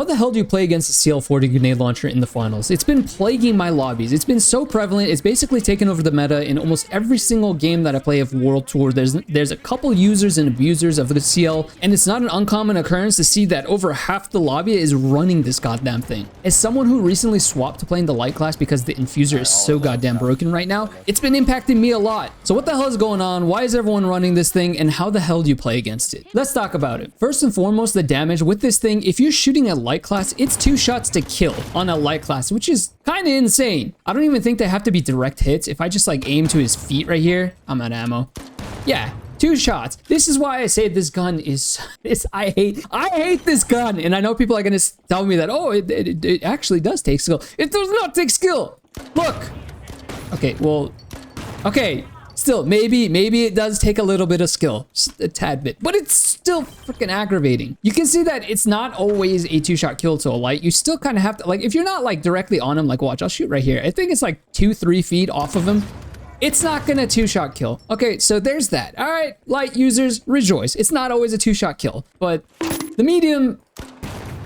How the hell do you play against the CL-40 grenade launcher in the finals? It's been plaguing my lobbies. It's been so prevalent. It's basically taken over the meta in almost every single game that I play of World Tour. There's a couple users and abusers of the CL, and it's not an uncommon occurrence to see that over half the lobby is running this goddamn thing. As someone who recently swapped to playing the light class because the infuser is so goddamn broken right now, it's been impacting me a lot. So what the hell is going on? Why is everyone running this thing, and how the hell do you play against it? Let's talk about it. First and foremost, the damage with this thing. If you're shooting a light class, it's 2 shots to kill on a light class, which is kind of insane. I don't even think they have to be direct hits. If I just like aim to his feet right here, I'm out of ammo. Yeah, 2 shots. This is why I say this gun is I hate this gun. And I know people are gonna tell me that, oh, it actually does take skill. It does not take skill. Look. Okay, well, okay. Still, maybe it does take a little bit of skill, just a tad bit, but it's still freaking aggravating. You can see that it's not always a 2-shot kill to a light. You still kind of have to, like, if you're not like directly on him, like watch, I'll shoot right here. I think it's like 2-3 feet off of him. It's not gonna 2-shot kill. Okay, so there's that. All right, light users, rejoice. It's not always a 2-shot kill, but the medium,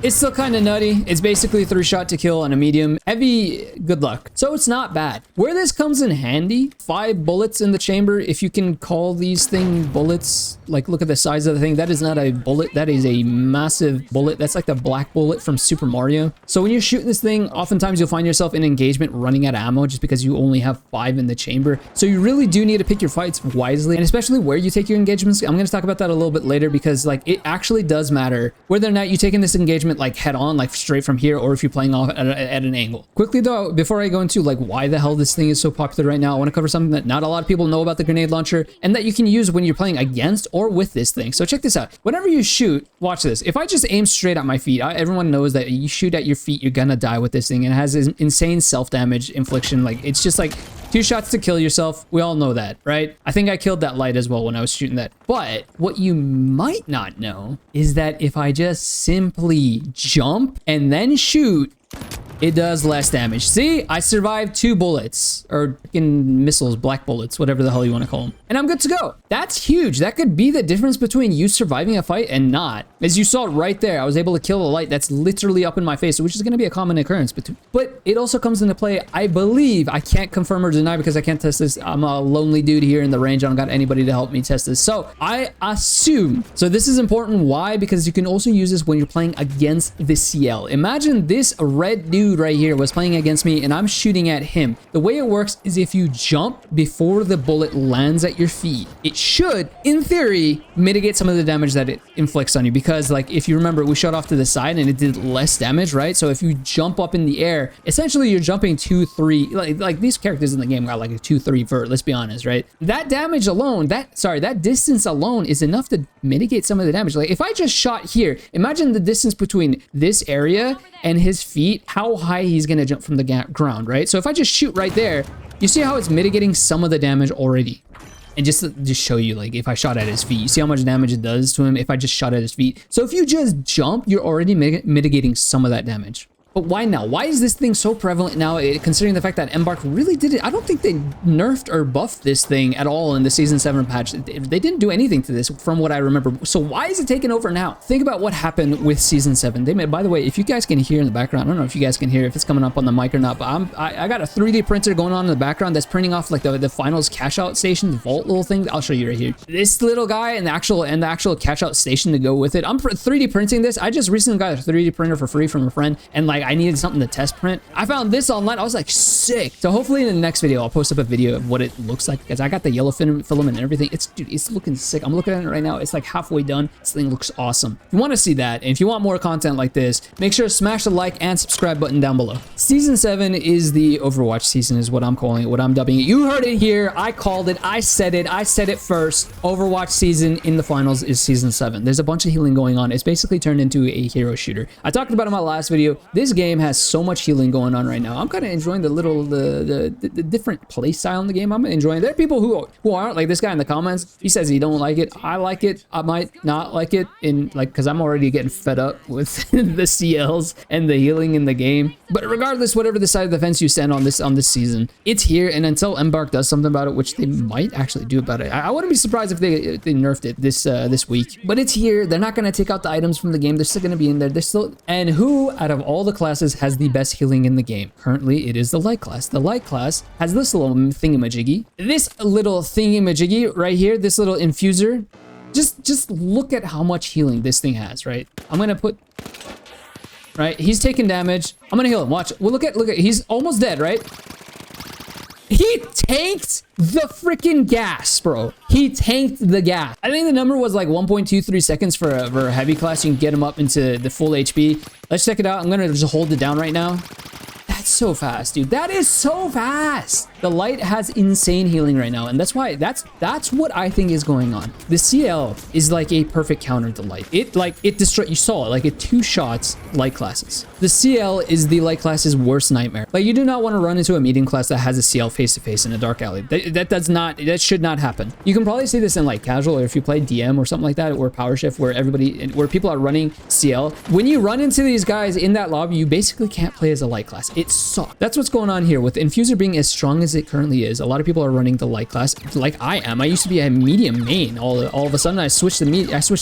it's still kind of nutty. It's basically a 3-shot to kill on a medium. Heavy, good luck. So it's not bad. Where this comes in handy, 5 bullets in the chamber, if you can call these things bullets. Like, look at the size of the thing. That is not a bullet. That is a massive bullet. That's like the black bullet from Super Mario. So when you're shooting this thing, oftentimes you'll find yourself in engagement running out of ammo just because you only have 5 in the chamber. So you really do need to pick your fights wisely, and especially where you take your engagements. I'm going to talk about that a little bit later because, like, it actually does matter whether or not you take in this engagement like head on, like straight from here, or if you're playing off at an angle. Quickly though, before I go into like why the hell this thing is so popular right now, I want to cover something that not a lot of people know about the grenade launcher and that you can use when you're playing against or with this thing. So check this out. Whenever you shoot, watch this. If I just aim straight at my feet, everyone knows that you shoot at your feet, you're gonna die with this thing, and it has this insane self-damage infliction. Like, it's just like 2 shots to kill yourself. We all know that, right? I think I killed that light as well when I was shooting that. But what you might not know is that if I just simply jump and then shoot, it does less damage. See, I survived 2 bullets, or fucking missiles, black bullets, whatever the hell you want to call them, and I'm good to go. That's huge. That could be the difference between you surviving a fight and not. As you saw right there, I was able to kill a light that's literally up in my face, which is going to be a common occurrence. But it also comes into play, I believe, I can't confirm or deny because I can't test this. I'm a lonely dude here in the range. I don't got anybody to help me test this. So I assume, so this is important. Why? Because you can also use this when you're playing against the CL. Imagine this red dude right here was playing against me and I'm shooting at him. The way it works is if you jump before the bullet lands at your feet, it should, in theory, mitigate some of the damage that it inflicts on you. Because, like, if you remember, we shot off to the side and it did less damage, right? So if you jump up in the air, essentially you're jumping 2-3, like these characters in the game got like a 2-3 vert, let's be honest, right? That damage alone, that distance alone is enough to mitigate some of the damage. Like, if I just shot here, imagine the distance between this area and his feet, how high he's gonna jump from the ground, right? So if I just shoot right there, you see how it's mitigating some of the damage already. And just to show you, like, if I shot at his feet, you see how much damage it does to him if I just shot at his feet. So if you just jump, you're already mitigating some of that damage. But why now? Why is this thing so prevalent now, considering the fact that Embark really did it? I don't think they nerfed or buffed this thing at all in the Season 7 patch. They didn't do anything to this from what I remember. So why is it taking over now? Think about what happened with Season 7. They made, by the way, if you guys can hear in the background, I don't know if you guys can hear if it's coming up on the mic or not, but I got a 3D printer going on in the background that's printing off like the finals cash out station, the vault little thing. I'll show you right here. This little guy and the actual cash out station to go with it. I'm 3D printing this. I just recently got a 3D printer for free from a friend, and like I needed something to test print. I found this online. I was like, sick. So hopefully in the next video, I'll post up a video of what it looks like, because I got the yellow filament and everything. Dude, it's looking sick. I'm looking at it right now. It's like halfway done. This thing looks awesome. If you want to see that, and if you want more content like this, make sure to smash the like and subscribe button down below. Season 7 is the Overwatch season, is what I'm calling it, what I'm dubbing it. You heard it here. I called it. I said it first. Overwatch season in the finals is Season 7. There's a bunch of healing going on. It's basically turned into a hero shooter. I talked about it in my last video. This game has so much healing going on right now. I'm kind of enjoying the different play style in the game. I'm enjoying it. There are people who aren't, like this guy in the comments. He says he don't like it. I like it. I might not like it, because I'm already getting fed up with the CLs and the healing in the game. But regardless, whatever the side of the fence you stand on this season, it's here. And until Embark does something about it, which they might actually do about it, I wouldn't be surprised if they nerfed it this week. But it's here. They're not going to take out the items from the game. They're still going to be in there. They're still. And who out of all the classes has the best healing in the game? Currently, it is the light class. The light class has this little thingamajiggy. This little thingamajiggy right here. This little infuser. Just look at how much healing this thing has, right? I'm gonna put. Right, he's taking damage. I'm gonna heal him. Watch. Well, look at. He's almost dead, right? He tanked the freaking gas, bro. He tanked the gas. I think the number was like 1.23 seconds for a heavy class. You can get him up into the full HP. Let's check it out. I'm gonna just hold it down right now. That's so fast, dude. That is so fast. The light has insane healing right now, and that's why that's what I think is going on. The CL is like a perfect counter to light. It destroyed. You saw it, like it two shots light classes. The CL is the light class's worst nightmare. Like you do not want to run into a medium class that has a CL face to face in a dark alley. That should not happen. You can probably see this in like casual, or if you play DM or something like that, or power shift, where people are running CL. When you run into these guys in that lobby, you basically can't play as a light class. It sucks. That's what's going on here with Infuser being as strong as it currently is. A lot of people are running the light class like I am. I used to be a medium main. All of a sudden I switched to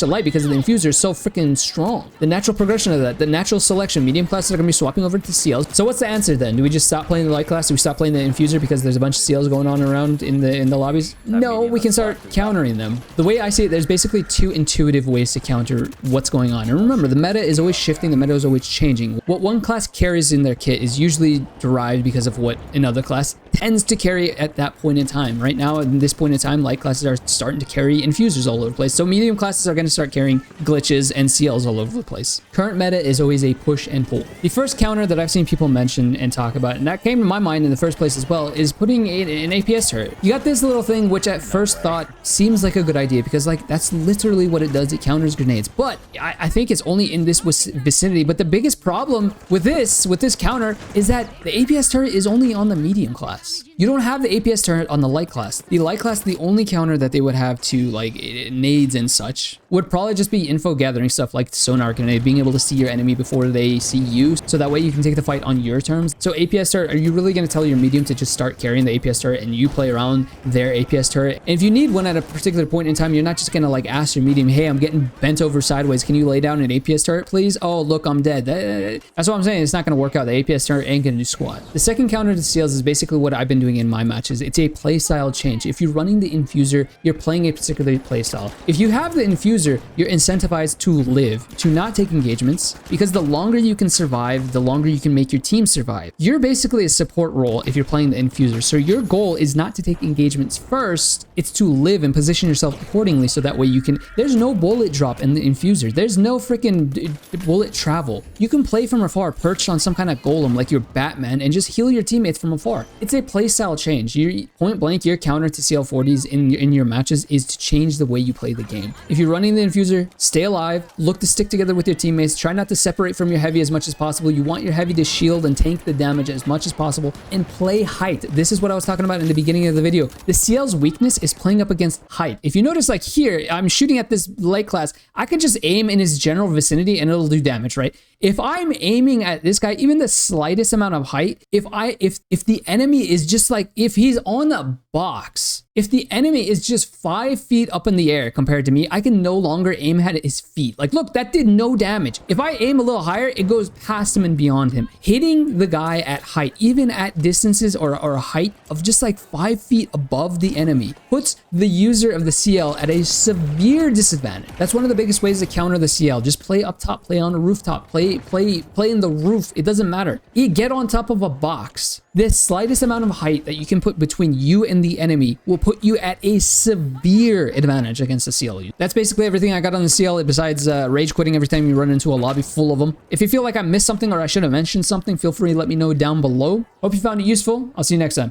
light because the Infuser is so freaking strong. The natural progression of that, the natural selection, medium classes are gonna be swapping over to CLs. So what's the answer then? Do we just stop playing the light class? Do we stop playing the Infuser because there's a bunch of CLs going on around in the lobbies? No, we can start countering them. The way I see it, there's basically two intuitive ways to counter what's going on. And remember, the meta is always shifting, the meta is always changing. What one class carries in their kit is usually derived because of what another class tends to carry at that point in time. Right now, at this point in time, light classes are starting to carry infusers all over the place. So medium classes are going to start carrying glitches and CLs all over the place. Current meta is always a push and pull. The first counter that I've seen people mention and talk about, and that came to my mind in the first place as well, is putting an APS turret. You got this little thing, which at first thought seems like a good idea because like that's literally what it does. It counters grenades. But I think it's only in this vicinity. But the biggest problem with this counter is that the APS turret is only on the medium class. You don't have the APS turret on the light class. The light class, the only counter that they would have to like nades and such would probably just be info gathering stuff like sonar grenade, being able to see your enemy before they see you, so that way you can take the fight on your terms. So APS turret, are you really going to tell your medium to just start carrying the APS turret and you play around their APS turret? And if you need one at a particular point in time, you're not just going to like ask your medium, hey, I'm getting bent over sideways, can you lay down an APS turret please? Oh look, I'm dead. That's what I'm saying. It's not going to work out. The APS turret ain't going to do squat. The second counter to CLs is basically what I've been doing in my matches. It's a playstyle change. If you're running the infuser, you're playing a particular playstyle. If you have the infuser, you're incentivized to live, to not take engagements, because the longer you can survive, the longer you can make your team survive. You're basically a support role if you're playing the infuser. So your goal is not to take engagements first, it's to live and position yourself accordingly so that way you can, there's no bullet drop in the infuser. There's no freaking bullet travel. You can play from afar, perched on some kind of golem like you're Batman and just heal your teammates from afar. It's a playstyle change. Your point blank, your counter to CL-40s in your matches is to change the way you play the game. If you're running the infuser, stay alive, look to stick together with your teammates, try not to separate from your heavy as much as possible. You want your heavy to shield and tank the damage as much as possible, and play height. This is what I was talking about in the beginning of the video. The CL's weakness is playing up against height. If you notice, like here, I'm shooting at this light class, I can just aim in his general vicinity and it'll do damage, right? If I'm aiming at this guy, even the slightest amount of height, if the enemy is just like, if he's on a box, if the enemy is just 5 feet up in the air compared to me, I can no longer aim at his feet. Like, look, that did no damage. If I aim a little higher, it goes past him and beyond him. Hitting the guy at height, even at distances or a height of just like 5 feet above the enemy, puts the user of the CL at a severe disadvantage. That's one of the biggest ways to counter the CL. Just play up top, play on a rooftop, play in the roof. It doesn't matter. You get on top of a box. The slightest amount of height that you can put between you and the enemy will put you at a severe advantage against the CL. That's basically everything I got on the CL, besides rage quitting every time you run into a lobby full of them. If you feel like I missed something or I should have mentioned something, feel free to let me know down below. Hope you found it useful. I'll see you next time.